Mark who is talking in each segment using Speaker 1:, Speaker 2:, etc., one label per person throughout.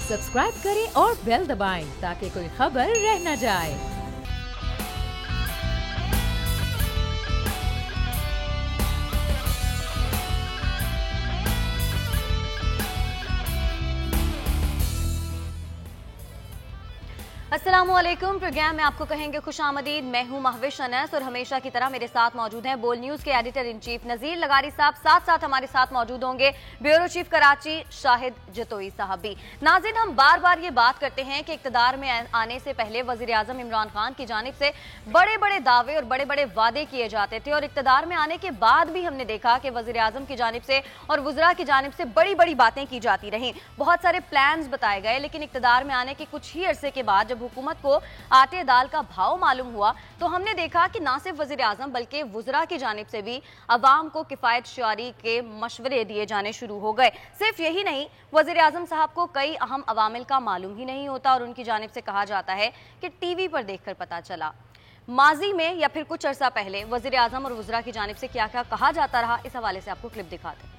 Speaker 1: Subscribe करें और bell दबाएं ताकि कोई खबर रह न जाए।
Speaker 2: अस्सलामुअलैकुम। प्रोग्राम में आपको कहेंगे खुशामदीद। मैं हूं महविश अनस और हमेशा की तरह मेरे साथ मौजूद हैं बोल न्यूज के एडिटर इन चीफ नजीर लगारी साहब। साथ साथ हमारे साथ मौजूद होंगे ब्यूरो चीफ कराची शाहिद जतोई साहब भी। नाज़रीन, हम बार बार ये बात करते हैं कि इक़्तिदार में आने से पहले वज़ीर आज़म इमरान खान की जानिब से बड़े बड़े दावे और बड़े बड़े वादे किए जाते थे और इक़्तिदार में आने के बाद भी हमने देखा कि वज़ीर आज़म की जानिब से और वज़रा की जानिब से बड़ी बड़ी बातें की जाती रहीं, बहुत सारे प्लान्स बताए गए। लेकिन इक़्तिदार में आने के कुछ ही अरसे के बाद जब हुकूमत को आटे दाल का भाव मालूम हुआ तो हमने देखा कि ना सिर्फ वज़ीर आज़म बल्कि वज़रा की जानिब से भी अवाम को किफ़ायत शुआरी के मशवरे दिए जाने शुरू हो गए। सिर्फ यही नहीं, वज़ीर आज़म साहब को कई अहम अवामिल का मालूम ही नहीं होता और उनकी जानिब से कहा जाता है कि टीवी पर देखकर पता चला। माजी में या फिर कुछ अरसा पहले वज़ीर आज़म और वज़रा की जानिब से क्या क्या कहा जाता रहा, इस हवाले से आपको क्लिप दिखाते हैं।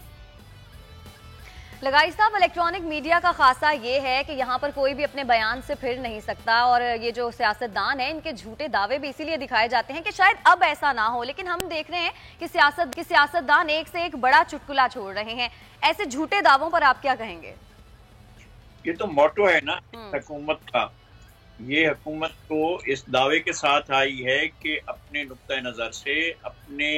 Speaker 2: लगाई साहब, इलेक्ट्रॉनिक मीडिया का खासा ये है कि यहाँ पर कोई भी अपने बयान से फिर नहीं सकता और ये जो सियासतदान है इनके झूठे दावे भी इसीलिए दिखाए जाते हैं कि शायद अब ऐसा ना हो। लेकिन हम देख रहे हैं कि सियासतदान एक से एक बड़ा चुटकुला छोड़ रहे हैं। ऐसे झूठे दावों पर आप क्या कहेंगे?
Speaker 3: ये तो मोटो है ना हुकूमत का। ये हुकूमत तो इस दावे के साथ आई है कि अपने नुक्ता नज़र से अपने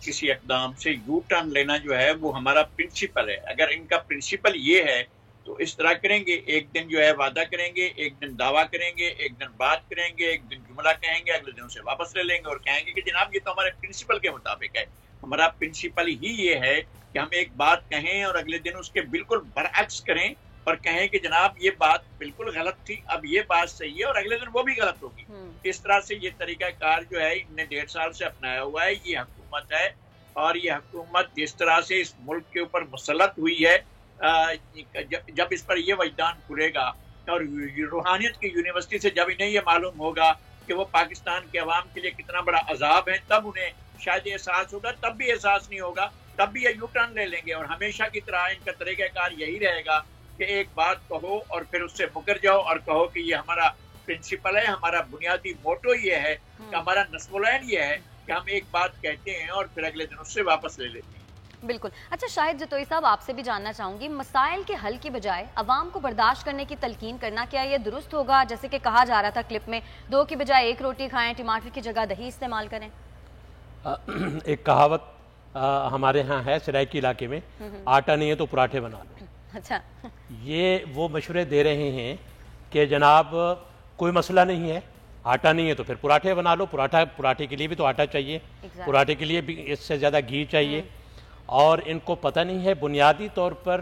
Speaker 3: किसी इक़दाम से यू टर्न लेना जो है वो हमारा प्रिंसिपल है। अगर इनका प्रिंसिपल ये है तो इस तरह करेंगे, एक दिन जो है वादा करेंगे, एक दिन दावा करेंगे, एक दिन बात करेंगे, एक दिन जुमला कहेंगे, अगले दिन उसे वापस ले लेंगे और कहेंगे कि जनाब ये तो हमारे प्रिंसिपल के मुताबिक है। हमारा प्रिंसिपल ही ये है कि हम एक बात कहें और अगले दिन उसके बिल्कुल बरअक्स करें और कहें कि जनाब ये बात बिल्कुल गलत थी, अब ये बात सही है और अगले दिन वो भी गलत होगी। इस तरह से ये तरीका कार जो है इनने 1.5 साल से अपनाया हुआ है। ये हुकूमत है और ये हुकूमत जिस तरह से इस मुल्क के ऊपर मुसल्लत हुई है, जब इस पर ये वजदान खुलेगा और रूहानियत की यूनिवर्सिटी से जब इन्हें ये मालूम होगा कि वो पाकिस्तान के अवाम के लिए कितना बड़ा अजाब है, तब उन्हें शायद एहसास होगा। तब भी एहसास नहीं होगा, तब भी ये यू टर्न ले लेंगे और हमेशा की तरह इनका तरीक़ाकार यही रहेगा कि एक बात कहो और फिर उससे मुकर जाओ और कहो कि ये हमारा प्रिंसिपल है, हमारा बुनियादी मोटो ये है, हमारा नस्मुलैन ये है कि हम एक बात कहते हैं और फिर अगले दिन उससे वापस ले लेते हैं।
Speaker 2: बिल्कुल। अच्छा शाहिद जतोई साहब, आपसे भी जानना चाहूंगी, मसाइल के हल की बजाय अवाम को बर्दाश्त करने की तलकीन करना क्या ये दुरुस्त होगा? जैसे कि कहा जा रहा था क्लिप में, 2 की बजाय 1 रोटी खाएं, टमाटर की जगह दही इस्तेमाल करें।
Speaker 4: एक कहावत हमारे यहाँ है सराइकी इलाके में, आटा नहीं है तो पराठे बना लो।
Speaker 2: अच्छा,
Speaker 4: ये वो मशवरे दे रहे हैं कि जनाब कोई मसला नहीं है, आटा नहीं है तो फिर पराठे बना लो। पराठे के लिए भी तो आटा चाहिए, पराठे के लिए भी इससे ज़्यादा घी चाहिए। और इनको पता नहीं है बुनियादी तौर पर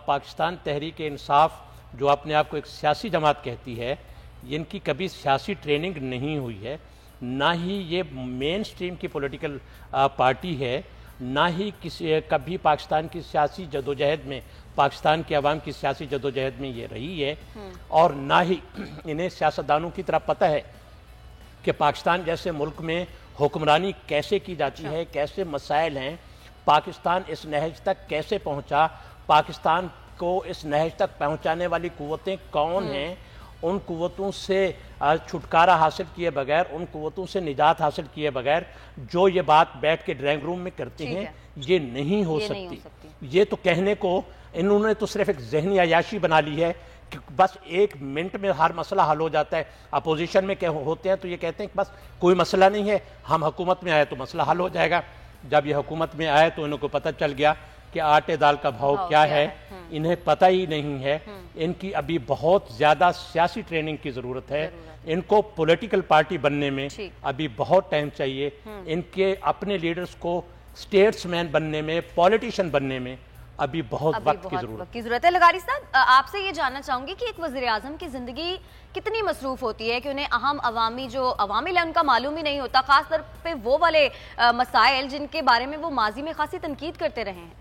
Speaker 4: पाकिस्तान तहरीक इंसाफ जो अपने आप को एक सियासी जमात कहती है, इनकी कभी सियासी ट्रेनिंग नहीं हुई है, ना ही ये मेन स्ट्रीम की पॉलिटिकल पार्टी है, ना ही कभी पाकिस्तान की सियासी जदोजहद में, पाकिस्तान के अवाम की सियासी जदोजहद में ये रही है। और ना ही इन्हें सियासतदानों की तरह पता है कि पाकिस्तान जैसे मुल्क में हुक्मरानी कैसे की जाती है, कैसे मसाइल हैं, पाकिस्तान इस नहज तक कैसे पहुंचा, पाकिस्तान को इस नहज तक पहुंचाने वाली कुव्वतें कौन हैं, उन कुव्वतों से छुटकारा हासिल किए बगैर, उन कुव्वतों से निजात हासिल किए बगैर जो ये बात बैठ के ड्राइंग रूम में करते हैं, ये नहीं हो सकती। ये तो कहने को इन्होंने तो सिर्फ एक जहनी अयाशी बना ली है कि बस 1 मिनट में हर मसला हल हो जाता है। अपोजिशन में क्या होते हैं तो ये कहते हैं कि बस कोई मसला नहीं है, हम हुकूमत में आए तो मसला हल हो जाएगा। जब ये हुकूमत में आए तो इनको पता चल गया कि आटे दाल का भाव क्या है, इन्हें पता ही नहीं है। इनकी अभी बहुत ज़्यादा सियासी ट्रेनिंग की ज़रूरत है, इनको पॉलिटिकल पार्टी बनने में अभी बहुत टाइम चाहिए, इनके अपने लीडर्स को स्टेट्समैन बनने में, पॉलिटिशियन बनने में अभी बहुत वक्त की जरूरत
Speaker 2: है। लगारी साहब, आपसे ये जानना चाहूंगी कि एक वज़ीर आज़म की जिंदगी कितनी मसरूफ होती है कि उन्हें अहम अवामी जो अवामिल है उनका मालूम ही नहीं होता, खास तौर पे वो वाले मसाइल जिनके बारे में वो माजी में खासी तनकीद करते रहे हैं।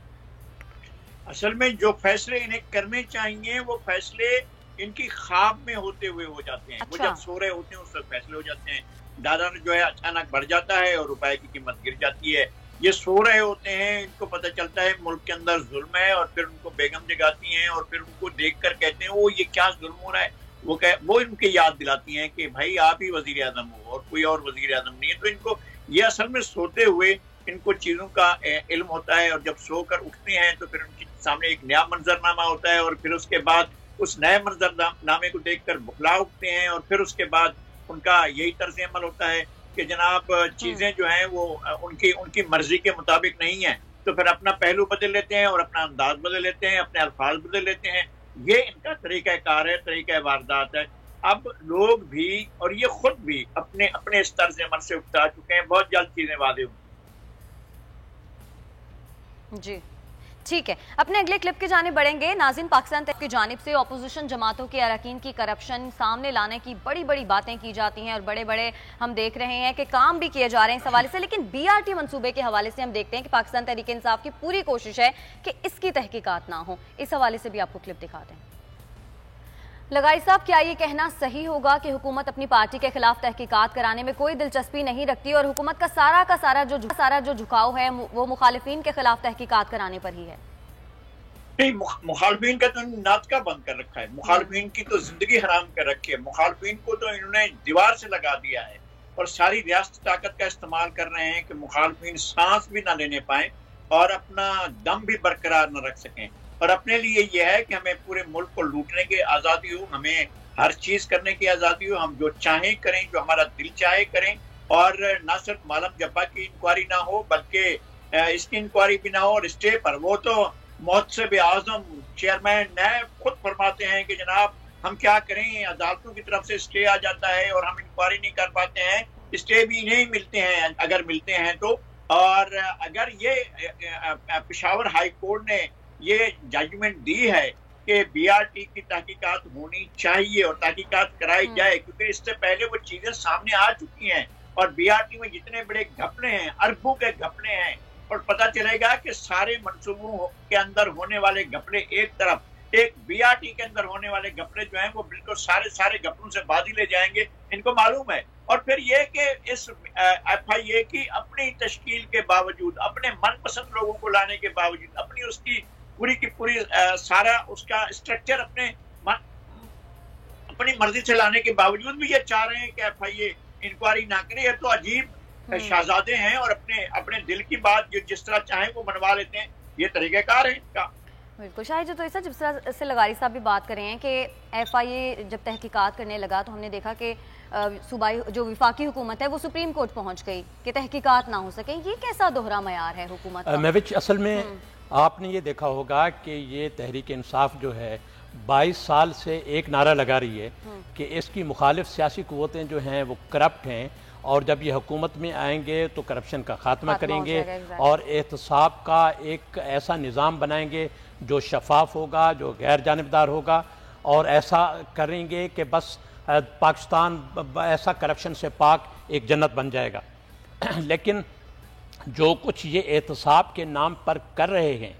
Speaker 3: असल में जो फैसले इन्हें करने चाहिए वो फैसले इनकी ख्वाब में होते हुए हो जाते हैं। वो जब सो रहे होते हैं उस वक्त फैसले हो जाते हैं। दादा जो है अचानक बढ़ जाता है और रुपए की कीमत गिर जाती है, یہ سو رہے ہوتے ہیں، ان کو پتہ چلتا ہے ملک کے اندر ظلم ہے، اور پھر ان کو بیگم جگاتی ہیں اور پھر ان کو دیکھ کر کہتے ہیں وہ یہ کیا ظلم ہو رہا ہے، وہ ان کے یاد دلاتی ہیں کہ بھائی آپ ہی وزیر اعظم ہو اور کوئی اور وزیر اعظم نہیں ہے. تو ان کو یہ اصل میں سوتے ہوئے ان کو چیزوں کا علم ہوتا ہے، اور جب سو کر اٹھتے ہیں تو پھر ان کے سامنے ایک نیا منظرنامہ ہوتا ہے، اور پھر اس کے بعد اس نئے منظرنامے کو دیکھ کر بخلا اٹھتے ہیں، اور پھر اس کے بعد ان کا یہی طرز عمل ہوتا ہے کہ جناب چیزیں جو ہیں وہ ان کی مرضی کے مطابق نہیں ہیں، تو پھر اپنا پہلو بدل لیتے ہیں اور اپنا انداز بدل لیتے ہیں، اپنے الفاظ بدل لیتے ہیں. یہ ان کا طریقہ کار ہے، طریقہ واردات ہے. اب لوگ بھی اور یہ خود بھی اپنے اس طرز عمل سے اکتا چکے ہیں. بہت جلد چیزیں واضح ہوں.
Speaker 2: جی ٹھیک ہے، اپنے اگلے کلپ کی جانب بڑھیں گے. ناظرین، پاکستان کی جانب سے اپوزیشن جماعتوں کے اراکین کی کرپشن سامنے لانے کی بڑی بڑی باتیں کی جاتی ہیں، اور بڑے بڑے ہم دیکھ رہے ہیں کہ کام بھی کیے جا رہے ہیں اس حوالے سے. لیکن بی آر ٹی منصوبے کے حوالے سے ہم دیکھتے ہیں کہ پاکستان تحریک انصاف کی پوری کوشش ہے کہ اس کی تحقیقات نہ ہوں. اس حوالے سے بھی آپ کو کلپ دکھاتے ہیں. لغاری صاحب، کیا یہ کہنا صحیح ہوگا کہ حکومت اپنی پارٹی کے خلاف تحقیقات کرانے میں کوئی دلچسپی نہیں رکھتی، اور حکومت کا سارا جو جھکاؤ ہے وہ مخالفین کے خلاف تحقیقات کرانے پر ہی ہے؟
Speaker 3: نہیں، مخالفین کا تو ناطقہ بند کر رکھا ہے، مخالفین کی تو زندگی حرام کر رکھی ہے. مخالفین کو تو انہوں نے دیوار سے لگا دیا ہے، اور ساری ریاست طاقت کا استعمال کر رہے ہیں کہ مخالفین سانس بھی نہ لینے پائیں اور اپنا دم بھی برقرار نہ رکھ سکیں. اور اپنے لیے یہ ہے کہ ہمیں پورے ملک کو لوٹنے کی آزادی ہو، ہمیں ہر چیز کرنے کی آزادی ہو، ہم جو چاہیں کریں، جو ہمارا دل چاہے کریں، اور نہ صرف مالم جبا کی انکوائری نہ ہو بلکہ اس کی انکوائری بھی نہ ہو. اور اسٹے پر وہ تو محتسب اعظم چیئرمین نیب خود فرماتے ہیں کہ جناب ہم کیا کریں، عدالتوں کی طرف سے اسٹے آ جاتا ہے اور ہم انکوائری نہیں کر پاتے ہیں. اسٹے بھی نہیں ملتے ہیں اگر ملتے ہیں تو. اور اگر یہ پشاور ہائی کورٹ نے یہ ججمنٹ دی ہے کہ بی آر ٹی کی تحقیقات ہونی چاہیے اور تحقیقات کرائی جائے، کیونکہ اس سے پہلے وہ چیزیں سامنے آ چکی ہیں، اور بی آر ٹی میں جتنے بڑے گھپلے ہیں، اربوں کے گھپلے ہیں، اور پتہ چلے گا کہ سارے منصوبوں کے اندر ہونے والے گھپلے ایک طرف، ایک بی آر ٹی کے اندر ہونے والے گھپلے جو ہیں وہ بالکل سارے گھپلوں سے بازی لے جائیں گے، ان کو معلوم ہے. اور پھر یہ کہ اس ایف آئی اے کی اپنی تشکیل کے باوجود، اپنے من پسند لوگوں کو لانے کے باوجود، اپنی اس کی پوری سارا اس کا اسٹرکچر اپنی مرضی سے لانے کے باوجود بھی یہ چاہ رہے ہیں کہ ایف آئی اے انکوائری نہ کرے. یہ تو عجیب شہزادے ہیں، اور اپنے دل کی بات جو جس طرح چاہیں وہ منوا لیتے ہیں. یہ طریقہ کار ہے ان کا.
Speaker 2: بالکل شاہد جو تو ایسا جس طرح سے لغاری صاحب بھی بات کر رہے ہیں کہ ایف آئی اے جب تحقیقات کرنے لگا تو ہم نے دیکھا کہ صوبائی جو وفاقی حکومت ہے وہ سپریم کورٹ پہنچ گئی کہ تحقیقات نہ ہو سکیں. یہ کیسا دوہرا معیار ہے حکومت کا؟
Speaker 4: محوش، اصل میں آپ نے یہ دیکھا ہوگا کہ یہ تحریک انصاف جو ہے 22 سال سے ایک نعرہ لگا رہی ہے کہ اس کی مخالف سیاسی قوتیں جو ہیں وہ کرپٹ ہیں، اور جب یہ حکومت میں آئیں گے تو کرپشن کا خاتمہ کریں گے، اور احتساب کا ایک ایسا نظام بنائیں گے جو شفاف ہوگا، جو غیر جانبدار ہوگا، اور ایسا کریں گے کہ بس پاکستان ایسا کرپشن سے پاک ایک جنت بن جائے گا. لیکن جو کچھ یہ احتساب کے نام پر کر رہے ہیں،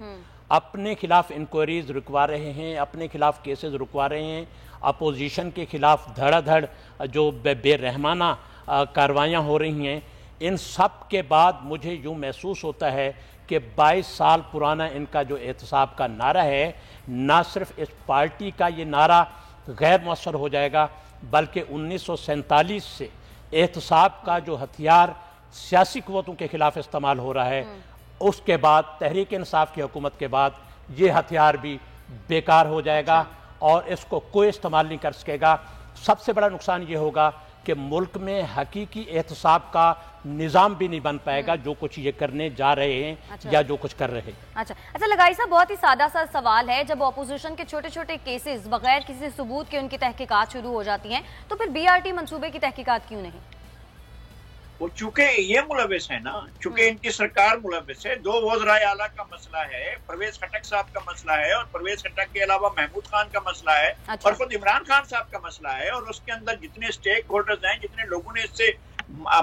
Speaker 4: اپنے خلاف انکوائریز رکوا رہے ہیں، اپنے خلاف کیسز رکوا رہے ہیں، اپوزیشن کے خلاف دھڑا دھڑ جو بے رحمانہ کاروائیاں ہو رہی ہیں، ان سب کے بعد مجھے یوں محسوس ہوتا ہے کہ 22 سال پرانا ان کا جو احتساب کا نعرہ ہے، نہ صرف اس پارٹی کا یہ نعرہ غیر مؤثر ہو جائے گا، بلکہ 1947 سے احتساب کا جو ہتھیار سیاسی قوتوں کے خلاف استعمال ہو رہا ہے، اس کے بعد تحریک انصاف کی حکومت کے بعد یہ ہتھیار بھی بیکار ہو جائے گا اور اس کو کوئی استعمال نہیں کر سکے گا. سب سے بڑا نقصان یہ ہوگا کہ ملک میں حقیقی احتساب کا نظام بھی نہیں بن پائے گا جو کچھ یہ کرنے جا رہے ہیں یا جو کچھ کر رہے ہیں.
Speaker 2: اچھا لغاری صاحب، بہت ہی سادہ سا سوال ہے. جب اپوزیشن کے چھوٹے چھوٹے کیسز بغیر کسی ثبوت کے ان کی تحقیقات شروع ہو جاتی ہیں تو پھر بی آر ٹی منصوبے کی تحقیقات کیوں نہیں؟
Speaker 3: وہ چونکہ یہ ملوث ہے نا، چونکہ ان کی سرکار ملوث ہے. 2 وزراء اعلیٰ کا مسئلہ ہے، پرویز خٹک صاحب کا مسئلہ ہے، اور پرویز خٹک کے علاوہ محمود خان کا مسئلہ ہے، اور خود عمران خان صاحب کا مسئلہ ہے، اور اس کے اندر جتنے سٹیک ہولڈرز ہیں، جتنے لوگوں نے اس سے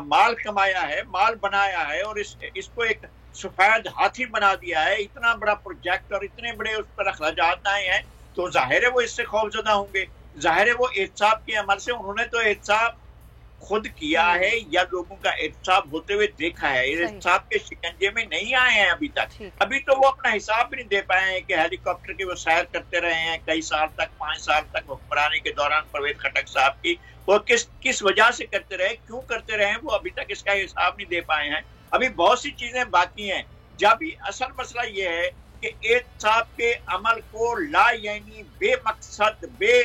Speaker 3: مال کمایا ہے، مال بنایا ہے، اور اس کو ایک سفید ہاتھی بنا دیا ہے، اتنا بڑا پروجیکٹ اور اتنے بڑے اس پر اخراجات آئے ہیں، تو ظاہر ہے وہ اس سے خوف زدہ ہوں گے. ظاہر ہے وہ احتساب کے عمل سے، انہوں نے تو احتساب خود کیا ہے یا لوگوں کا احتساب ہوتے ہوئے دیکھا ہے. احتساب کے شکنجے میں نہیں آئے ہیں ابھی تک. ابھی تو وہ اپنا حساب بھی نہیں دے پائے ہیں کہ ہیلی کاپٹر کی وہ سیر کرتے رہے ہیں کئی سال تک, 5 سال تک حکمرانی کے دوران پرویز خٹک صاحب کی, وہ کس وجہ سے کرتے رہے, کیوں کرتے رہے, وہ ابھی تک اس کا حساب نہیں دے پائے ہیں. ابھی بہت سی چیزیں باقی ہیں. جب اصل مسئلہ یہ ہے کہ احتساب کے عمل کو لا یعنی بے مقصد بے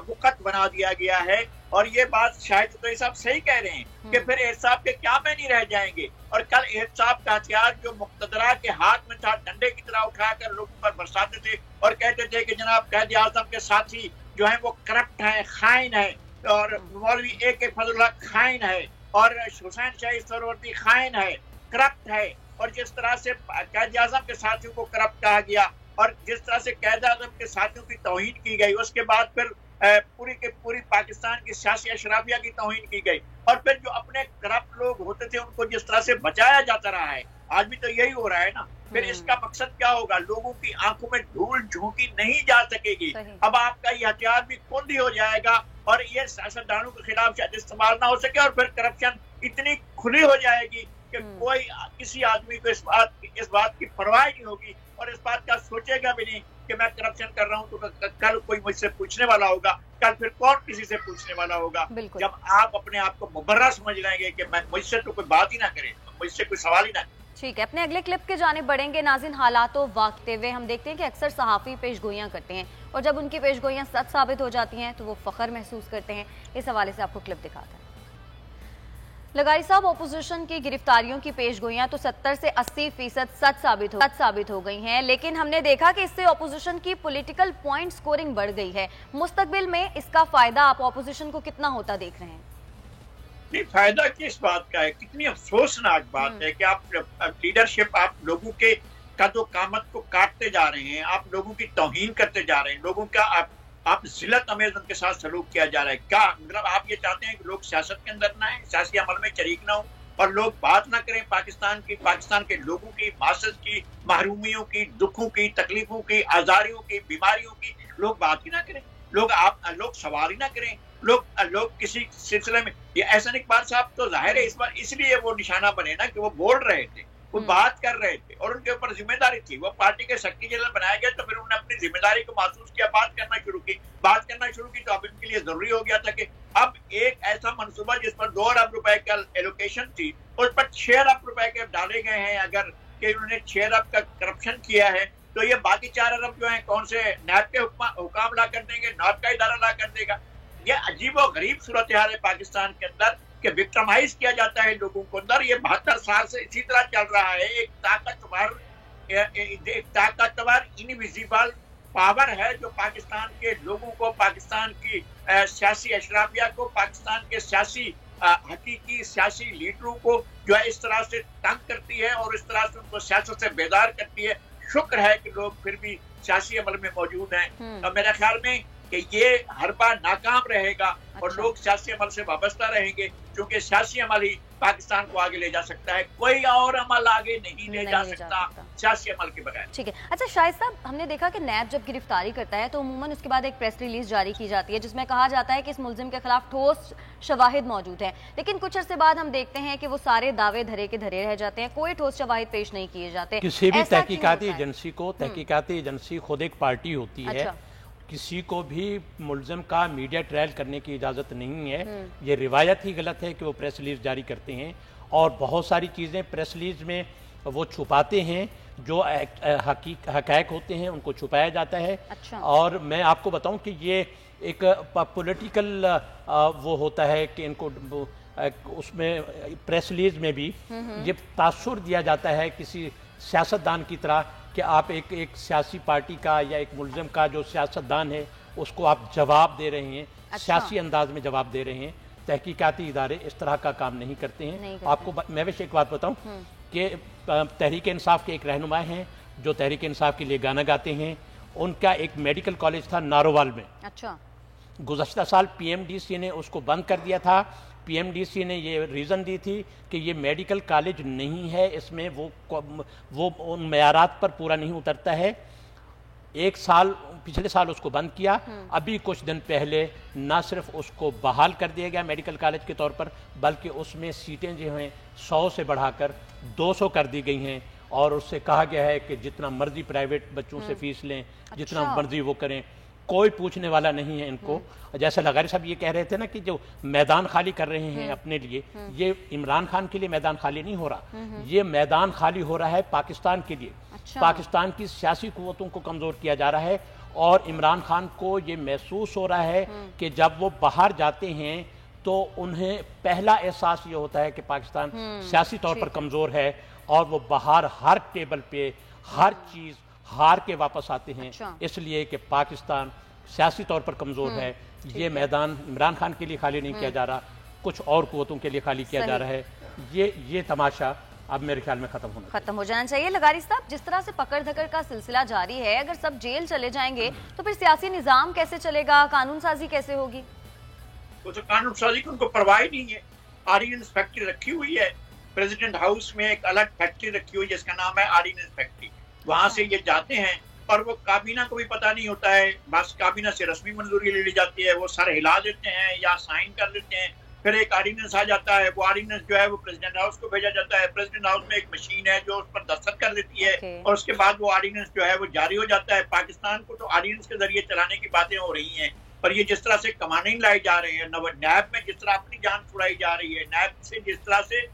Speaker 3: وقت بنا دیا گیا ہے, اور یہ بات شاہد جتوئی صاحب صحیح کہہ رہے ہیں کہ پھر احتساب کے کیا معنی رہ جائیں گے. اور کل احتساب کا ہتھیار جو مقتدرہ کے ہاتھ میں تھا ڈنڈے کی طرح اٹھا کر لوگوں پر برساتے تھے اور کہتے تھے کہ جناب قائد اعظم کے ساتھی جو ہیں وہ کرپٹ ہیں, خائن ہیں, اور مولوی AK فضل اللہ خائن ہے, اور حسین شاہی سہروردی خائن ہے, کرپٹ ہے. اور جس طرح سے قائد اعظم کے ساتھیوں کو کرپٹ کہا گیا اور جس طرح سے قائد اعظم کے ساتھیوں کی توہین کی گئی, اس کے بعد پھر پوری کے پوری پاکستان کی سیاسی اشرافیہ کی توہین کی گئی, اور پھر جو اپنے کرپٹ لوگ ہوتے تھے ان کو جس طرح سے بچایا جاتا رہا ہے, آج بھی تو یہی ہو رہا ہے نا. پھر اس کا مقصد کیا ہوگا؟ لوگوں کی آنکھوں میں دھول جھونکی نہیں جا سکے گی. اب آپ کا یہ ہتھیار بھی کندی ہو جائے گا اور یہ سیاستدانوں کے خلاف شاید استعمال نہ ہو سکے, اور پھر کرپشن اتنی کھلی ہو جائے گی کہ کوئی کسی آدمی کو اس بات کی پرواہ نہیں ہوگی اور اس بات کا سوچے گا بھی نہیں کہ میں کرپشن کر رہا ہوں تو کل کوئی مجھ سے پوچھنے والا ہوگا, کل پھر کون کسی سے پوچھنے والا ہوگا. جب آپ اپنے آپ کو مبرہ سمجھ لیں گے کہ مجھ سے تو کوئی بات ہی نہ کرے, مجھ سے کوئی سوال ہی نہ کرے.
Speaker 2: ٹھیک ہے, اپنے اگلے کلپ کے جانب بڑھیں گے. ناظرین, حالات و واقعے ہوئے ہم دیکھتے ہیں کہ اکثر صحافی پیش گوئیاں کرتے ہیں اور جب ان کی پیش گوئیاں سچ ثابت ہو جاتی ہیں تو وہ فخر محسوس کرتے ہیں. اس حوالے سے آپ کو کلپ دکھاتا ہے. لغاری صاحب, اپوزیشن کی گرفتاریوں کی پیش گوئیاں تو 70 سے 80% سچ ثابت ہو گئی ہیں, لیکن ہم نے دیکھا کہ اس سے اپوزیشن کی پولیٹیکل پوائنٹ سکورنگ بڑھ گئی ہے. مستقبل میں اس کا فائدہ آپ اپوزیشن کو کتنا ہوتا دیکھ رہے ہیں؟
Speaker 3: نہیں, فائدہ کس بات کا ہے؟ کتنی افسوسناک بات ہے کہ آپ لیڈرشپ, آپ لوگوں کے قد و قامت کو کاٹتے جا رہے ہیں, آپ لوگوں کی توہین کرتے جا رہے ہیں, لوگوں کا آپ ذلت امیز ان کے ساتھ سلوک کیا جا رہا ہے. کیا مطلب آپ یہ چاہتے ہیں کہ لوگ سیاست کے اندر نہ ہیں, سیاسی عمل میں شریک نہ ہوں, اور لوگ بات نہ کریں پاکستان کے لوگوں کی, معاشرت کی, محرومیوں کی, دکھوں کی, تکلیفوں کی, آزاریوں کی, بیماریوں کی, لوگ بات ہی نہ کریں, لوگ سوال ہی نہ کریں, لوگ کسی سلسلے میں. یہ احسن اقبال صاحب تو ظاہر ہے اس بار اس لیے وہ نشانہ بنے نا کہ وہ بول رہے تھے, وہ بات کر رہے تھے اور ان کے اوپر ذمہ داری تھی. وہ پارٹی کے سیکرٹری جنرل بنایا گیا تو پھر انہوں نے اپنی ذمہ داری کو محسوس کیا, بات کرنا شروع کی تو اب ان کے لیے ضروری ہو گیا تھا کہ اب ایک ایسا منصوبہ جس پر 2 ارب روپے کا ایلوکیشن تھی اس پر 6 ارب روپے کے ڈالے گئے ہیں. اگر کہ انہوں نے 6 ارب کا کرپشن کیا ہے تو یہ باقی 4 ارب جو ہیں کون سے نیب کے حکام لا کر دیں گے, نیب کا ادارہ لا کر دے گا. یہ عجیب و غریب صورتحال ہے پاکستان کے اندر کہ وکٹمائز کیا جاتا ہے لوگوں کو اندر. یہ 72 سال سے اسی طرح چل رہا ہے. ایک طاقتور انویزیبل پاور ہے جو پاکستان کے لوگوں کو, پاکستان کی سیاسی اشرافیہ کو, پاکستان کے سیاسی حقیقی سیاسی لیڈروں کو جو ہے اس طرح سے تنگ کرتی ہے اور اس طرح سے ان کو سیاست سے بیدار کرتی ہے. شکر ہے کہ لوگ پھر بھی سیاسی عمل میں موجود ہیں, اور میرے خیال میں کہ یہ ہر بار ناکام رہے گا اور لوگ سیاسی عمل سے وابستہ رہیں گے, کیونکہ سیاسی عمل ہی پاکستان کو آگے لے جا سکتا ہے, کوئی اور عمل آگے نہیں لے جا سکتا سیاسی عمل کے بغیر.
Speaker 2: ٹھیک ہے. اچھا شاہد صاحب, ہم نے دیکھا کہ نیب جب گرفتاری کرتا ہے تو عموماً اس کے بعد ایک پریس ریلیز جاری کی جاتی ہے جس میں کہا جاتا ہے کہ اس ملزم کے خلاف ٹھوس شواہد موجود ہیں, لیکن کچھ عرصے بعد ہم دیکھتے ہیں کہ وہ سارے دعوے دھرے کے دھرے رہ جاتے ہیں, کوئی ٹھوس شواہد پیش نہیں کیے جاتے.
Speaker 4: کسی بھی تحقیقاتی ایجنسی کو, تحقیقاتی ایجنسی خود ایک پارٹی ہوتی ہے, کسی کو بھی ملزم کا میڈیا ٹرائل کرنے کی اجازت نہیں ہے. یہ روایت ہی غلط ہے کہ وہ پریس ریلیز جاری کرتے ہیں, اور بہت ساری چیزیں پریس ریلیز میں وہ چھپاتے ہیں, جو حقائق ہوتے ہیں ان کو چھپایا جاتا ہے. اور میں آپ کو بتاؤں کہ یہ ایک پولیٹیکل وہ ہوتا ہے کہ ان کو اس میں پریس ریلیز میں بھی یہ تاثر دیا جاتا ہے کسی سیاستدان کی طرح کہ آپ ایک سیاسی پارٹی کا یا ایک ملزم کا جو سیاستدان ہے اس کو آپ جواب دے رہے ہیں, سیاسی انداز میں جواب دے رہے ہیں. تحقیقاتی ادارے اس طرح کا کام نہیں کرتے ہیں. آپ کو میں ویسے ایک بات بتاؤں کہ تحریک انصاف کے ایک رہنما ہیں جو تحریک انصاف کے لیے گانا گاتے ہیں, ان کا ایک میڈیکل کالج تھا نارووال میں. گزشتہ سال PMDC نے اس کو بند کر دیا تھا. PMDC نے یہ ریزن دی تھی کہ یہ میڈیکل کالج نہیں ہے, اس میں وہ ان معیارات پر پورا نہیں اترتا ہے. 1 سال पिछले साल उसको बंद किया, अभी कुछ दिन पहले न सिर्फ उसको बहाल कर दिया गया मेडिकल कॉलेज के तौर पर, बल्कि उसमें सीटें जो हैं 100 से बढ़ाकर 200 कर दी गई हैं, और उससे कहा गया है कि जितना मर्जी प्राइवेट बच्चों से फीस लें, जितना मर्जी वो करें, कोई पूछने वाला नहीं है इनको। जैसे लगारी साहब ये कह रहे थे ना कि जो मैदान खाली कर रहे हैं अपने लिए, ये इमरान खान के लिए मैदान खाली नहीं हो रहा, ये मैदान खाली हो रहा है पाकिस्तान के लिए। पाकिस्तान की सियासी कुव्वतों को कमजोर किया जा रहा है, और इमरान खान को ये महसूस हो रहा है कि जब वो बाहर जाते हैं तो उन्हें पहला एहसास ये होता है कि पाकिस्तान सियासी तौर पर कमजोर है, और वो बाहर हर टेबल पे हर चीज हार के वापस आते हैं। इसलिए कि पाकिस्तान सियासी तौर पर कमजोर है। ये मैदान इमरान खान के लिए खाली नहीं किया जा रहा, कुछ और कुव्वतों के लिए खाली किया जा रहा है। ये तमाशा अब मेरे ख्याल में खत्म हो जाना चाहिए।
Speaker 2: लगारी साहब, जिस तरह से पकड़ धकड़ का सिलसिला जारी है, अगर सब जेल चले जाएंगे तो फिर सियासी निजाम कैसे चलेगा, कानून साजी कैसे होगी?
Speaker 3: तो कानून साजी की उनको परवाह नहीं है। आर्डिनेंस फैक्ट्री रखी हुई है प्रेसिडेंट हाउस में, एक अलग फैक्ट्री रखी हुई है जिसका नाम है आर्डिनेंस फैक्ट्री। वहां से ये जाते हैं और वो काबीना को भी पता नहीं होता है, बस काबीना से रस्मी मंजूरी ले ली जाती है, वो सर हिला देते हैं या साइन कर लेते हैं, फिर एक आर्डिनेंस आ जाता है। वो आर्डिनेंस जो है वो प्रेसिडेंट हाउस को भेजा जाता है। प्रेसिडेंट हाउस में एक मशीन है जो उस पर दस्तखत कर देती है, और उसके बाद वो आर्डिनेंस जो है वो जारी हो जाता है। पाकिस्तान को तो आर्डिनेंस के जरिए चलाने की बातें हो रही हैं, पर ये जिस तरह से कमांडिंग लाई जा रही है, नैब में जिस तरह अपनी जान छुड़ाई जा रही है, नैब से जिस तरह से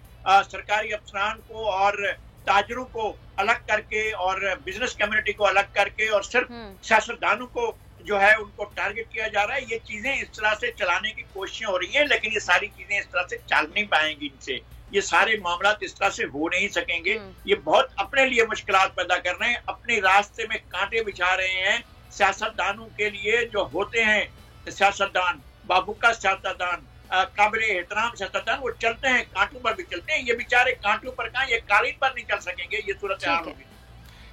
Speaker 3: सरकारी अफसरान को और ताजरों को अलग करके और बिजनेस कम्युनिटी को अलग करके और सिर्फ सियासतदानों को जो है उनको टारगेट किया जा रहा है, ये चीजें इस तरह से चलाने की कोशिशें हो रही हैं, लेकिन ये सारी चीजें इस तरह से चल नहीं पाएंगी। इनसे ये सारे मामला इस तरह से हो नहीं सकेंगे। ये बहुत अपने लिए मुश्किलात पैदा कर रहे हैं, अपने रास्ते में कांटे बिछा रहे हैं सियासतदानों के लिए जो होते हैं सियासतदान, बाबूका सियासतदान, काबिल एहतराम सियासतदान, वो चलते हैं कांटों पर भी चलते हैं। ये बेचारे कांटों पर कहाँ, ये कालीन पर नहीं चल सकेंगे। ये सूरत हाल होगी।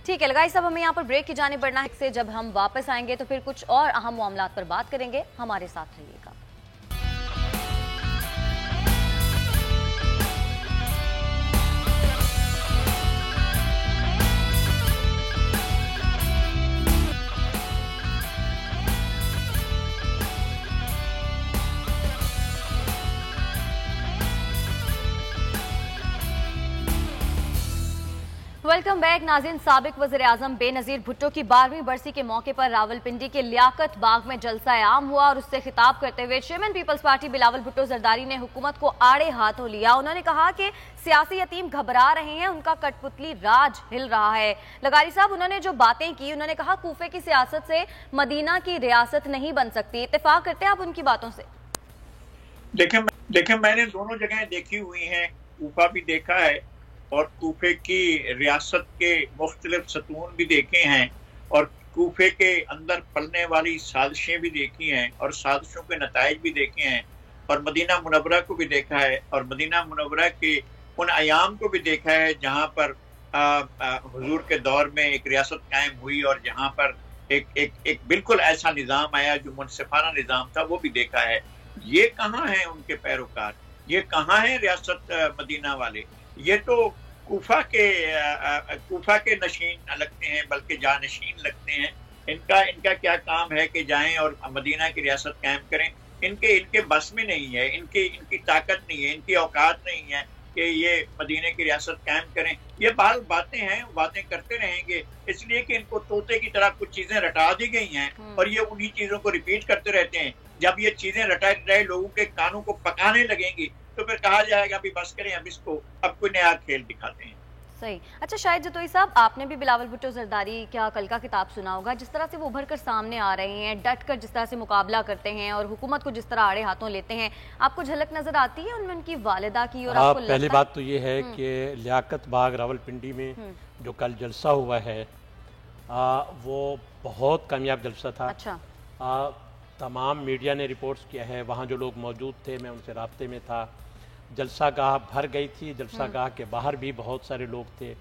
Speaker 2: ठीक है लगाई साहब, हमें यहाँ पर ब्रेक की जाने बढ़ना है। से जब हम वापस आएंगे तो फिर कुछ और अहम मामलात पर बात करेंगे। हमारे साथ रहिएगा। वेलकम बैक नाज़रीन। साबिक वज़ीर आज़म बेनज़ीर भुट्टो की 12वीं बरसी के मौके पर रावलपिंडी के लियाकत बाग में जलसा आम हुआ, और उससे खिताब करते हुए चेयरमैन पीपल्स पार्टी बिलावल भुट्टो जरदारी ने हुकूमत को आड़े हाथों लिया। उन्होंने कहा कि सियासी यतीम घबरा रहे हैं, उनका कठपुतली राज हिल रहा है। लगारी साहब, उन्होंने जो बातें की, उन्होंने कहा कूफे की सियासत से मदीना की रियासत नहीं बन सकती। इत्तेफाक करते हैं आप उनकी बातों से?
Speaker 3: देखें मैंने दोनों जगह देखी हुई हैं, कूफा भी देखा है और कूफे की रियासत के मुख्तलिफ सतून भी देखे हैं, और कूफे के अंदर पलने वाली साजिशें भी देखी हैं, और साजिशों के नताइज भी देखे हैं, और मदीना मुनव्वरा को भी देखा है, और मदीना मुनव्वरा के उन अयाम को भी देखा है जहाँ पर हुजूर के दौर में एक रियासत कायम हुई, और जहाँ पर एक बिल्कुल ऐसा निज़ाम आया जो मुनसिफाना निज़ाम था, वो भी देखा है। ये कहाँ हैं उनके पैरोकार, ये कहाँ हैं रियासत मदीना वाले? ये तो कूफा के नशीन लगते हैं, बल्कि जानशीन लगते हैं। इनका क्या काम है कि जाएं और मदीना की रियासत कायम करें? इनके बस में नहीं है, इनकी ताकत नहीं है, इनकी औकात नहीं है कि ये मदीने की रियासत कायम करें। ये बातें हैं, बातें करते रहेंगे, इसलिए कि इनको तोते की तरह कुछ चीजें रटा दी गई हैं, और ये उन्हीं चीजों को रिपीट करते रहते हैं। जब ये चीजें रटाए लोगों के कानों को पकाने लगेंगी तो फिर कहा जाएगा अभी बस करें, अब कोई नया खेल दिखाते हैं।
Speaker 2: सही। अच्छा शाहिद जतोई साहब, आपने भी बिलावल भुट्टो जरदारी क्या कल का किताब सुना होगा, जिस तरह से वो उभर कर सामने आ रहे हैं, डट कर जिस तरह से मुकाबला करते हैं और हुकूमत को जिस तरह आड़े हाथों लेते हैं, आपको झलक नजर आती है उनमें उनकी वालिदा की? और आपको
Speaker 4: पहली बात तो ये है कि लियाकत बाग रावलपिंडी में जो कल जलसा हुआ है वो बहुत कामयाब जलसा था।
Speaker 2: अच्छा।
Speaker 4: तमाम मीडिया ने रिपोर्ट्स किया है, वहाँ जो लोग मौजूद थे, मैं उनसे राब्ते में था। जलसा गाह भर गई थी, जलसा गाह के बाहर भी बहुत सारे लोग थे,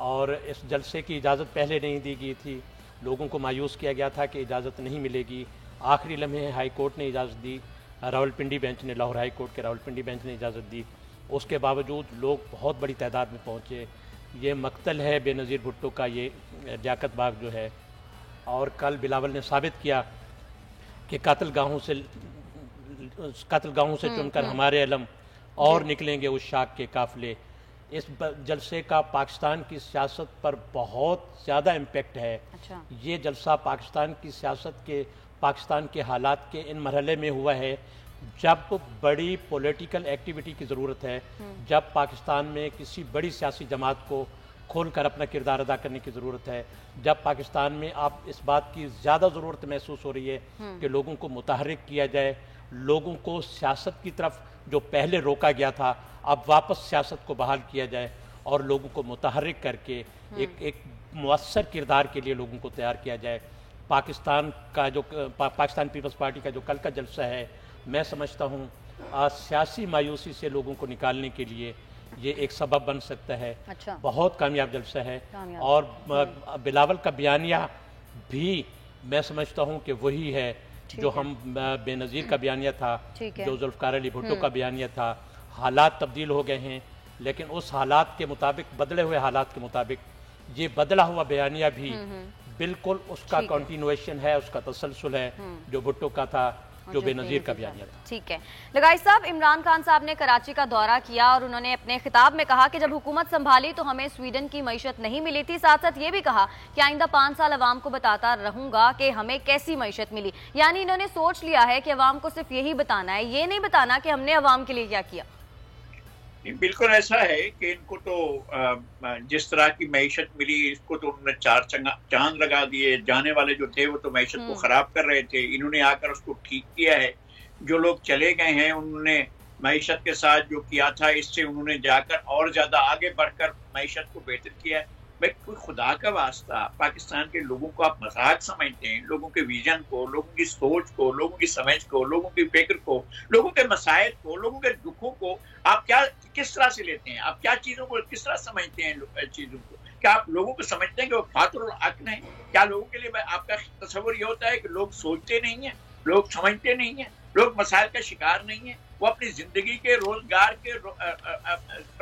Speaker 4: और इस जलसे की इजाज़त पहले नहीं दी गई थी। लोगों को मायूस किया गया था कि इजाज़त नहीं मिलेगी। आखिरी लम्हे हाई कोर्ट ने इजाज़त दी, रावलपिंडी बेंच ने, लाहौर हाई कोर्ट के रावलपिंडी बेंच ने इजाज़त दी। उसके बावजूद लोग बहुत बड़ी तादाद में पहुँचे। ये मकतल है बेनज़ीर भुट्टो का, ये लियाकत बाग जो है, और कल बिलावल ने साबित किया कि कत्ल गाहों से चुनकर हमारे अलम और निकलेंगे उस शाख के काफिले। इस जलसे का पाकिस्तान की सियासत पर बहुत ज़्यादा इम्पेक्ट है।
Speaker 2: अच्छा।
Speaker 4: ये जलसा पाकिस्तान की सियासत के, पाकिस्तान के हालात के इन मरहले में हुआ है जब बड़ी पॉलिटिकल एक्टिविटी की ज़रूरत है, जब पाकिस्तान में किसी बड़ी सियासी जमात को खोलकर अपना किरदार अदा करने की ज़रूरत है, जब पाकिस्तान में अब इस बात की ज़्यादा ज़रूरत महसूस हो रही है कि लोगों को मुतहर्रिक किया जाए, लोगों को सियासत की तरफ जो पहले रोका गया था अब वापस सियासत को बहाल किया जाए और लोगों को मुतहर्रिक करके एक मुअस्सर किरदार के लिए लोगों को तैयार किया जाए। पाकिस्तान पीपल्स पार्टी का जो कल का जलसा है, मैं समझता हूँ सियासी मायूसी से लोगों को निकालने के लिए ये एक सबब बन सकता है।
Speaker 2: अच्छा।
Speaker 4: बहुत कामयाब जलसा है। और बिलावल का बयानिया भी मैं समझता हूँ कि वही है जो हम बेनज़ीर का बयानिया था, जो जुल्फ़िकार अली भुट्टो का बयानिया था। हालात तब्दील हो गए हैं, लेकिन उस हालात के मुताबिक, बदले हुए हालात के मुताबिक ये बदला हुआ बयानिया भी बिल्कुल उसका कंटिन्यूएशन है, उसका तसलसल है जो भुट्टो का था, जो बेनज़ीर का बयानिया था।
Speaker 2: ठीक है लगाई साहब, इमरान खान साहब ने कराची का दौरा किया और उन्होंने अपने खिताब में कहा कि जब हुकूमत संभाली तो हमें स्वीडन की मईशत नहीं मिली थी। साथ साथ ये भी कहा कि आइंदा 5 साल अवाम को बताता रहूंगा कि हमें कैसी मईशत मिली। यानी इन्होंने सोच लिया है कि अवाम को सिर्फ यही बताना है, ये नहीं बताना कि हमने अवाम के लिए क्या किया।
Speaker 3: बिल्कुल ऐसा है कि इनको तो जिस तरह की मईशत मिली, इसको तो उन्होंने 4 चांद लगा दिए। जाने वाले जो थे वो तो मईशत को खराब कर रहे थे, इन्होंने आकर उसको ठीक किया है। जो लोग चले गए हैं उन्होंने मईशत के साथ जो किया था, इससे उन्होंने जाकर और ज्यादा आगे बढ़कर मईशत को बेहतर किया है। भाई कोई खुदा का वास्ता, पाकिस्तान के लोगों को आप मजाक समझते हैं? लोगों के विजन को, लोगों की सोच को, लोगों की समझ को, लोगों की फिक्र को, लोगों के मसाइल को, लोगों के दुखों को आप किस तरह से लेते हैं? आप क्या चीजों को किस तरह समझते हैं? चीजों को क्या आप लोगों को समझते हैं कि वो फातुल अक्ल हैं? क्या लोगों के लिए आपका तस्वुर ये होता है कि लोग सोचते नहीं है, लोग समझते नहीं है, लोग मसाइल का शिकार नहीं है, वो अपनी जिंदगी के रोजगार के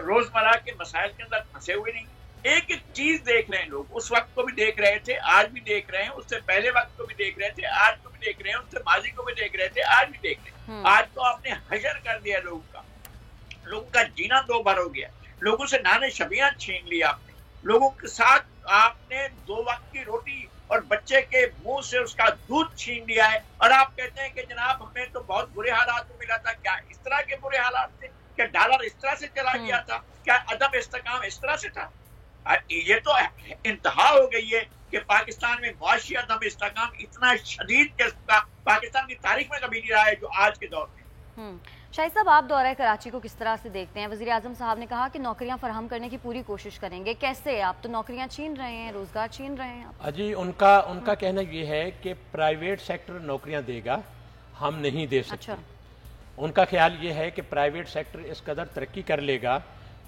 Speaker 3: रोजमर्रा के मसाइल के अंदर फंसे हुए नहीं? एक एक चीज देख रहे हैं लोग। उस वक्त को भी देख रहे थे, आज भी देख रहे हैं, उससे पहले वक्त को भी देख रहे थे, आज को भी देख रहे हैं, उससे माजी को भी देख रहे थे, आज भी देख रहे हैं। आज तो आपने हशर कर दिया लोगों का जीना 2 बार हो गया। लोगों से नाने शबियां छीन ली आपने, लोगों के साथ आपने 2 वक्त की रोटी और बच्चे के मुंह से उसका दूध छीन लिया है। और आप कहते हैं कि जनाब हमें तो बहुत बुरे हालात में मिला था। क्या इस तरह के बुरे हालात थे? क्या डॉलर इस तरह से चला गया था? क्या अदम इस्तेकाम इस तरह से था? ये तो इंतहा हो गई है कि पाकिस्तान में मुआशी अदम इस्तेकाम इतना शदीद किस्म का पाकिस्तान की तारीख में कभी नहीं रहा है जो आज के दौर में।
Speaker 2: शाहिद साहब, आप दौरा कराची को किस तरह से देखते हैं? वज़ीर आज़म साहब ने कहा कि नौकरियां फराहम करने की पूरी कोशिश करेंगे। कैसे? आप तो नौकरियां छीन रहे हैं, रोजगार छीन रहे हैं।
Speaker 4: अजी उनका कहना ये है कि प्राइवेट सेक्टर नौकरियां देगा, हम नहीं दे सकते। अच्छा। उनका ख्याल ये है कि प्राइवेट सेक्टर इस कदर तरक्की कर लेगा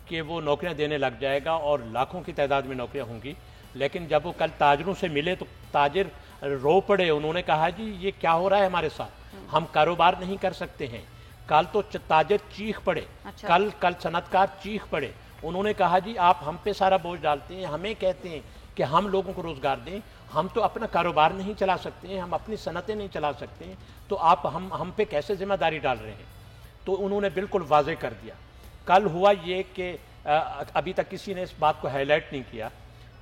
Speaker 4: कि वो नौकरियां देने लग जाएगा और लाखों की तादाद में नौकरियां होंगी। लेकिन जब वो कल ताजरों से मिले तो ताजिर रो पड़े। उन्होंने कहा जी ये क्या हो रहा है हमारे साथ, हम कारोबार नहीं कर सकते हैं। कल तो ताजिर चीख पड़े। अच्छा। कल सनतकार चीख पड़े। उन्होंने कहा जी आप हम पे सारा बोझ डालते हैं, हमें कहते हैं कि हम लोगों को रोजगार दें, हम तो अपना कारोबार नहीं चला सकते हैं, हम अपनी सनतें नहीं चला सकते हैं, तो आप हम पे कैसे जिम्मेदारी डाल रहे हैं? तो उन्होंने बिल्कुल वाजे कर दिया। कल हुआ ये कि अभी तक किसी ने इस बात को हाईलाइट नहीं किया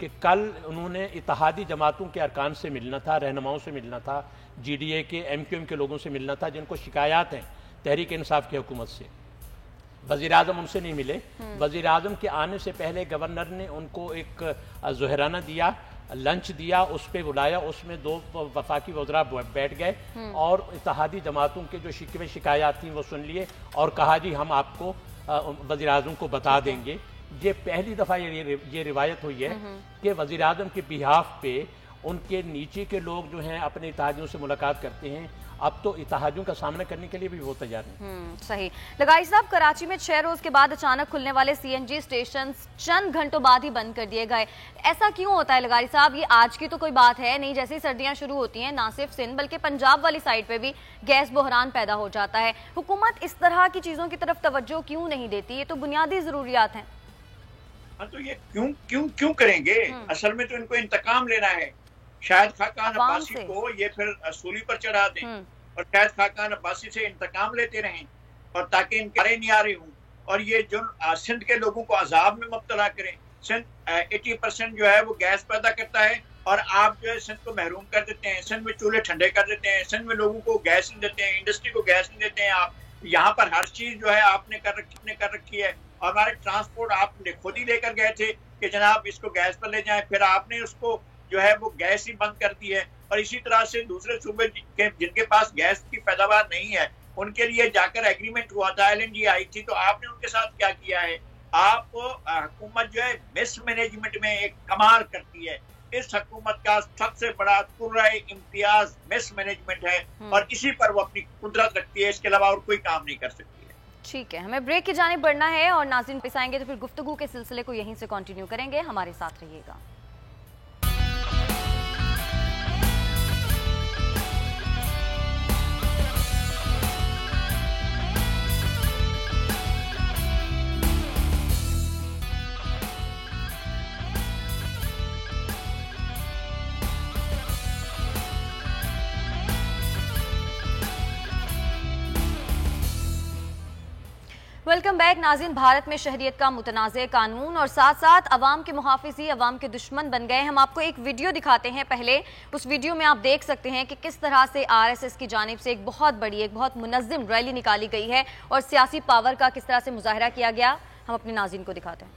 Speaker 4: कि कल उन्होंने इत्तेहादी जमातों के अरकान से मिलना था, रहनुमाओं से मिलना था, GDA के MQM के लोगों से मिलना था जिनको शिकायत हैं तहरीक इंसाफ की हुकूमत से। वज़ीर आज़म उनसे नहीं मिले। वज़ीर आज़म के आने से पहले गवर्नर ने उनको एक ज़ोहराना दिया, लंच दिया, उस पर बुलाया, उसमें 2 वफाकी वज़रा बैठ गए और इत्तेहादी जमातों के जो शिकवे शिकायत थी वो सुन लिए और कहा जी हम आपको वज़ीर आज़म को बता देंगे। ये पहली दफ़ा ये रिवायत हुई है कि वज़ीर आज़म के बिहाफ पे उनके नीचे के लोग जो हैं अपने इत्तेहादियों से मुलाकात करते हैं। अब तो इत्तेहादियों का सामना करने के लिए भी वो तैयार नहीं।
Speaker 2: सही। लगाई साहब, कराची में 6 रोज के बाद अचानक खुलने वाले CNG स्टेशन चंद घंटों बाद ही बंद कर दिए गए। ऐसा क्यों होता है लगाई साहब? ये आज की तो कोई बात है नहीं, जैसे ही सर्दियां शुरू होती हैं ना सिर्फ सिंध बल्कि पंजाब वाली साइड पे भी गैस बहरान पैदा हो जाता है। हुकूमत इस तरह की चीजों की तरफ तवज्जो क्यों नहीं देती? ये तो बुनियादी जरूरियात हैं।
Speaker 3: तो ये क्यों करेंगे? असल में तो इनको इंतकाम लेना है شاید خاقان
Speaker 2: عوام
Speaker 3: عباسی
Speaker 2: سے۔
Speaker 3: کو یہ پھر سولی پر چڑھا دیں اور شاید خاقان عباسی سے انتقام لیتے رہیں اور تاکہ ان کے نہیں آ رہے ہوں اور یہ جو سندھ کے لوگوں کو عذاب میں مبتلا کریں. سندھ 80% جو ہے وہ گیس پیدا کرتا ہے اور آپ جو ہے سندھ کو محروم کر دیتے ہیں. سندھ میں چولہے ٹھنڈے کر دیتے ہیں, سندھ میں لوگوں کو گیس نہیں دیتے ہیں, انڈسٹری کو گیس نہیں دیتے ہیں. آپ یہاں پر ہر چیز جو ہے آپ نے کر رکھی ہے. اور ہمارے ٹرانسپورٹ آپ نے خود ہی لے کر گئے تھے کہ جناب اس کو گیس پر لے جائیں, پھر آپ نے اس کو جو ہے وہ گیس ہی بند کر دی ہے. اور اسی طرح سے دوسرے صوبے جن کے پاس گیس کی پیداوار نہیں ہے ان کے لیے جا کر ایگریمنٹ ہوا تھا, LNG آئی تھی, تو آپ نے ان کے ساتھ کیا کیا ہے؟ آپ حکومت جو ہے مس مینجمنٹ میں ایک کمال کرتی ہے. اس حکومت کا سب سے بڑا قرۂ امتیاز مس مینجمنٹ ہے اور اسی پر وہ اپنی قدرت رکھتی ہے, اس کے علاوہ اور کوئی کام نہیں کر سکتی ہے.
Speaker 2: ٹھیک ہے, ہمیں بریک کی جانب بڑھنا ہے اور ناظرین پیش آئیں گے تو پھر گفتگو کے سلسلے کو یہیں سے کنٹینیو کریں گے. ہمارے ساتھ رہیے گا. ویلکم بیک ناظرین. بھارت میں شہریت کا متنازع قانون اور ساتھ ساتھ عوام کے محافظ ہی عوام کے دشمن بن گئے. ہم آپ کو ایک ویڈیو دکھاتے ہیں. پہلے اس ویڈیو میں آپ دیکھ سکتے ہیں کہ کس طرح سے RSS کی جانب سے ایک بہت بڑی, ایک بہت منظم ریلی نکالی گئی ہے اور سیاسی پاور کا کس طرح سے مظاہرہ کیا گیا. ہم اپنے ناظرین کو دکھاتے ہیں.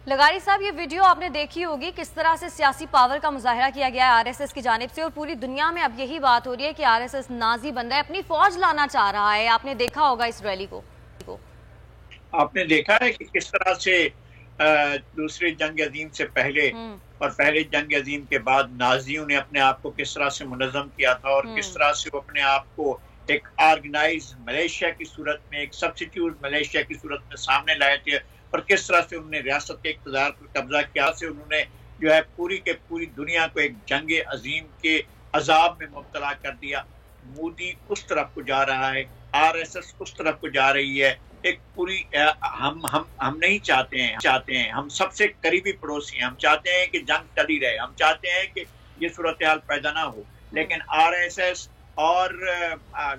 Speaker 2: لغاری صاحب, یہ ویڈیو آپ نے دیکھی ہوگی, کس طرح سے سیاسی پاور کا مظاہرہ کیا گیا ہے RSS کی جانب سے, اور پوری دنیا میں اب یہی بات ہو رہی ہے کہ RSS نازی بن رہا ہے, اپنی فوج لانا چاہ رہا ہے. آپ نے دیکھا ہوگا اس ریلی کو.
Speaker 3: آپ نے دیکھا ہے کہ کس طرح سے دوسری جنگ عظیم سے پہلے اور پہلے جنگ عظیم کے بعد نازیوں نے اپنے آپ کو کس طرح سے منظم کیا تھا اور کس طرح سے وہ اپنے آپ کو ایک آرگنائز ملیشیا کی صورت میں, ایک سبسٹیوٹ ملیشیا کی صورت میں سامنے لائے تھے اور کس طرح سے انہوں نے ریاست کے اقتدار پر قبضہ کیا, سے انہوں نے جو ہے پوری کے پوری دنیا کو ایک جنگ عظیم کے عذاب میں مبتلا کر دیا. مودی اس طرف کو جا رہا ہے, RSS اس طرف کو جا رہی ہے. ایک پوری ہم نہیں چاہتے ہیں, ہم سب سے قریبی پڑوسی ہیں, ہم چاہتے ہیں کہ جنگ ٹلی رہے, ہم چاہتے ہیں کہ یہ صورتحال پیدا نہ ہو, لیکن RSS اور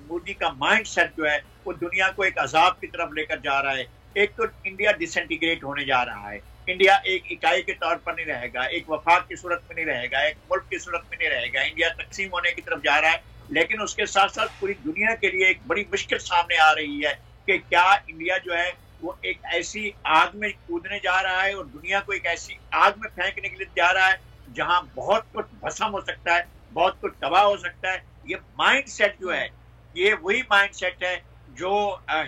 Speaker 3: مودی کا مائنڈ سیٹ جو ہے وہ دنیا کو ایک عذاب کی طرف لے کر جا رہا ہے. ایک تو انڈیا ڈس انٹیگریٹ ہونے جا رہا ہے, انڈیا ایک اکائی کے طور پر نہیں رہے گا, ایک وفاق کی صورت میں نہیں رہے گا, ایک ملک کی صورت میں نہیں رہے گا. انڈیا تقسیم ہونے کی طرف جا رہا ہے, لیکن اس کے ساتھ ساتھ پوری دنیا کے لیے ایک بڑی مشکل سامنے آ رہی ہے کہ کیا انڈیا جو ہے وہ ایک ایسی آگ میں کودنے جا رہا ہے اور دنیا کو ایک ایسی آگ میں پھینکنے کے لیے جا رہا ہے جہاں بہت کچھ بھسم ہو سکتا ہے, بہت کچھ تباہ ہو سکتا ہے. یہ مائنڈ سیٹ جو ہے, یہ وہی مائنڈ سیٹ ہے جو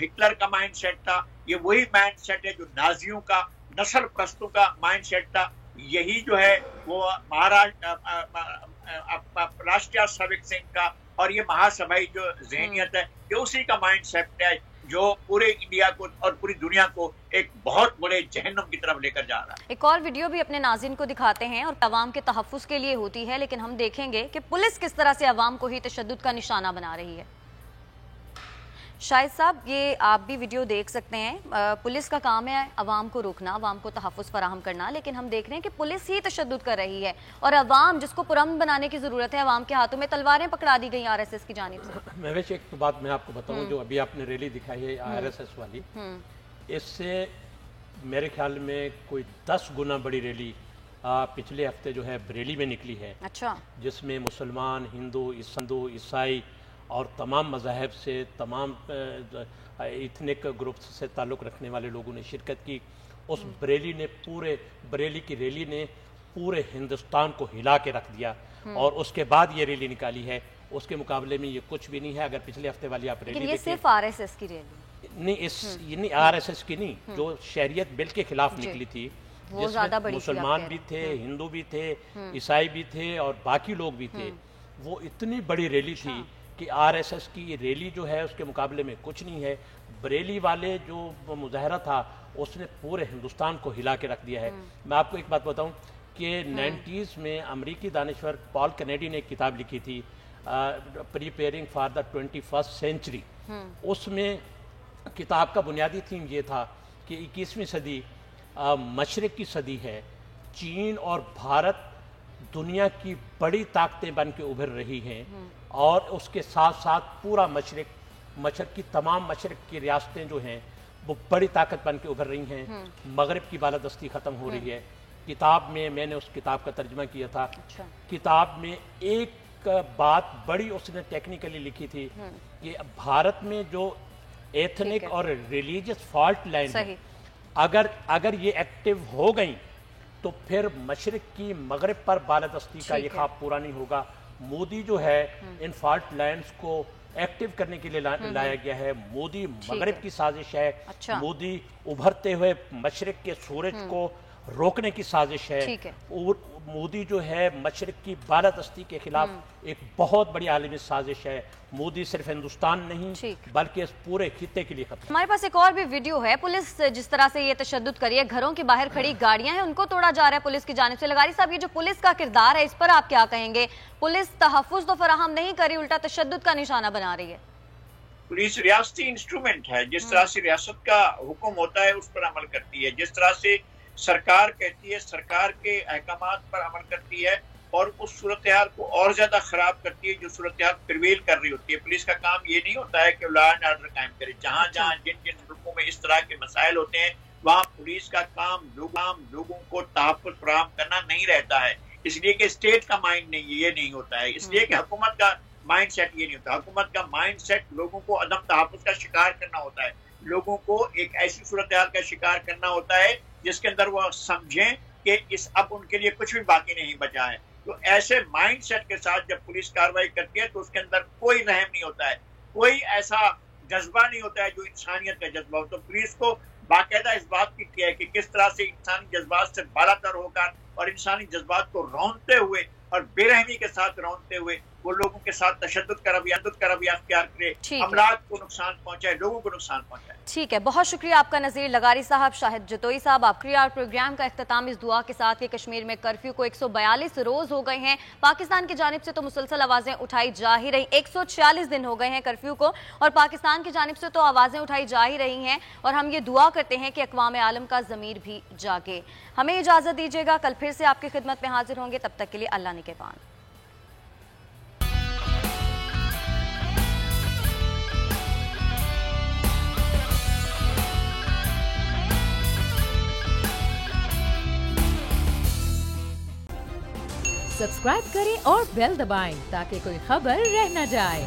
Speaker 3: ہٹلر کا مائنڈ سیٹ تھا, یہ وہی مائنڈ سیٹ ہے جو نازیوں کا, نسل پرستوں کا مائنڈ سیٹ تھا. یہی جو ہے وہ راشٹریہ سیوک سنگھ کا اور یہ مہا سبھائی جو ذہنیت ہے, یہ اسی کا مائنڈ سیٹ ہے جو پورے انڈیا کو اور پوری دنیا کو ایک بہت بڑے جہنم کی طرف لے کر جا رہا ہے.
Speaker 2: ایک اور ویڈیو بھی اپنے ناظرین کو دکھاتے ہیں اور عوام کے تحفظ کے لیے ہوتی ہے, لیکن ہم دیکھیں گے کہ پولیس کس طرح سے عوام کو ہی تشدد کا نشانہ بنا رہی ہے. شاہد صاحب, یہ آپ بھی ویڈیو دیکھ سکتے ہیں. پولیس کا کام ہے عوام کو روکنا, عوام کو تحفظ فراہم کرنا, لیکن ہم دیکھ رہے ہیں کہ پولیس ہی تشدد کر رہی ہے اور عوام جس کو پرامن بنانے کی ضرورت ہے, عوام کے ہاتھوں میں تلواریں پکڑا دی گئی RSS کی جانب سے.
Speaker 4: میں ویسے ایک بات میں آپ کو بتاؤں, جو ابھی آپ نے ریلی دکھائی ہے RSS والی, اس سے میرے خیال میں کوئی 10 گنا بڑی ریلی پچھلے ہفتے جو ہے بریلی میں نکلی ہے.
Speaker 2: اچھا.
Speaker 4: جس میں مسلمان, ہندو, عیسائی اور تمام مذاہب سے, تمام ایتھنک گروپس سے تعلق رکھنے والے لوگوں نے شرکت کی. اس بریلی کی ریلی نے پورے ہندوستان کو ہلا کے رکھ دیا اور اس کے بعد یہ ریلی نکالی ہے. اس کے مقابلے میں یہ کچھ بھی نہیں ہے. اگر پچھلے ہفتے والی آپ ریلی
Speaker 2: یہ
Speaker 4: دیکھیں,
Speaker 2: صرف RSS کی ریلی
Speaker 4: نہیں, RSS کی نہیں, جو شہریت بل کے خلاف نکلی تھی, جس میں مسلمان بھی تھے, ہندو بھی تھے, عیسائی بھی تھے اور باقی لوگ بھی تھے, وہ اتنی بڑی ریلی تھی کہ RSS کی ریلی جو ہے اس کے مقابلے میں کچھ نہیں ہے. بریلی والے جو مظاہرہ تھا اس نے پورے ہندوستان کو ہلا کے رکھ دیا ہے. میں آپ کو ایک بات بتاؤں کہ 90s میں امریکی دانشور پال کینیڈی نے ایک کتاب لکھی تھی, preparing for the 21st century. اس میں کتاب کا بنیادی تھیم یہ تھا کہ 21ویں صدی مشرق کی صدی ہے, چین اور بھارت दुनिया की बड़ी ताकतें बन के उभर रही हैं और उसके साथ साथ पूरा मशरक की तमाम मशरक की रियासतें जो हैं वो बड़ी ताकत बन के उभर रही हैं। मगरिब की बालादस्ती ख़त्म हो रही है। किताब में मैंने उस किताब का तर्जुमा किया था। किताब में एक बात बड़ी उसने टेक्निकली लिखी थी कि भारत में जो एथनिक और रिलीजियस फॉल्ट लाइन है, अगर ये एक्टिव हो गई तो फिर मशरिक की मगरिब पर बालादस्ती का ये ख्वाब पूरा नहीं होगा। मोदी जो है इन फॉल्ट लाइन्स को एक्टिव करने के लिए लाया गया है। मोदी मगरिब की साजिश है। मोदी उभरते हुए मशरिक के सूरज को रोकने की साजिश है। और मोदी जो है मशरिक की बालादस्ती के खिलाफ एक बहुत बड़ी आलमी साजिश है। मोदी सिर्फ हिंदुस्तान नहीं बल्कि इस पूरे खित्ते के लिए खतरा।
Speaker 2: हमारे पास एक और भी वीडियो है। पुलिस जिस तरह से ये तशद्दुद करी है, घरों के बाहर खड़ी गाड़ियां हैं उनको तोड़ा जा रहा है पुलिस की जानिब से। लगारी साहब, ये जो पुलिस का किरदार है इस पर आप क्या कहेंगे? पुलिस तहफ्फुज़ तो फराहम नहीं करी, उल्टा तशद्दुद का निशाना बना रही है।
Speaker 3: पुलिस रियासती इंस्ट्रूमेंट है। जिस तरह से रियासत का हुक्म होता है उस पर अमल करती है। जिस तरह से सरकार कहती है, सरकार के अहकामात पर अमल करती है और उस सूरत हाल को और ज्यादा खराब करती है जो सूरत हाल प्रिवेल कर रही होती है। पुलिस का काम ये नहीं होता है कि लॉ एंड ऑर्डर कायम करे। जहाँ जहाँ जिन जिन मुल्कों में इस तरह के मसाइल होते हैं वहाँ पुलिस का काम लोगों को तहफ़्फ़ुज़ फराहम करना नहीं रहता है। इसलिए कि स्टेट का माइंड नहीं ये नहीं होता है, इसलिए कि हुकूमत का माइंड सेट ये नहीं होता। हुकूमत का माइंड सेट लोगों को अदम तहफ़्फ़ुज़ का शिकार करना होता है। लोगों को एक ऐसी सूरत हाल का शिकार करना होता है जिसके अंदर वो समझें कि अब उनके लिए कुछ भी बाकी नहीं बचा है। तो ऐसे माइंड सेट के साथ जब पुलिस कार्रवाई करती है तो उसके अंदर कोई रहम नहीं होता है, कोई ऐसा जज्बा नहीं होता है जो इंसानियत का जज्बा हो। तो पुलिस को बाकायदा इस बात की है कि किस तरह से इंसानी जज्बात से बालातर होकर और इंसानी जज्बात को रौंदते हुए और बेरहमी के साथ रौंदते हुए वो लोगों के साथ तशद्दुद कर अभियान अख्तियार करे, अमलाक को नुकसान पहुंचाए, लोगों को नुकसान पहुंचाए।
Speaker 2: ठीक है, बहुत शुक्रिया आपका नज़ीर लगारी साहब। शाहिद जतोई साहब, आखिरी और प्रोग्राम का इख्तिताम इस दुआ के साथ कि कश्मीर में कर्फ्यू को 142 रोज हो गए हैं। पाकिस्तान की जानिब से तो मुसलसल आवाजें उठाई जा ही रही, 146 दिन हो गए हैं कर्फ्यू को, और पाकिस्तान की जानिब से तो आवाजें उठाई जा ही रही हैं। और हम ये दुआ करते हैं कि अक़वाम आलम का ज़मीर भी जागे। हमें इजाज़त दीजिएगा, कल फिर से आपकी खिदमत में हाजिर होंगे। तब तक के लिए अल्लाह निगहबान।
Speaker 1: सब्सक्राइब करें और बेल दबाएं ताकि कोई खबर रह न जाए।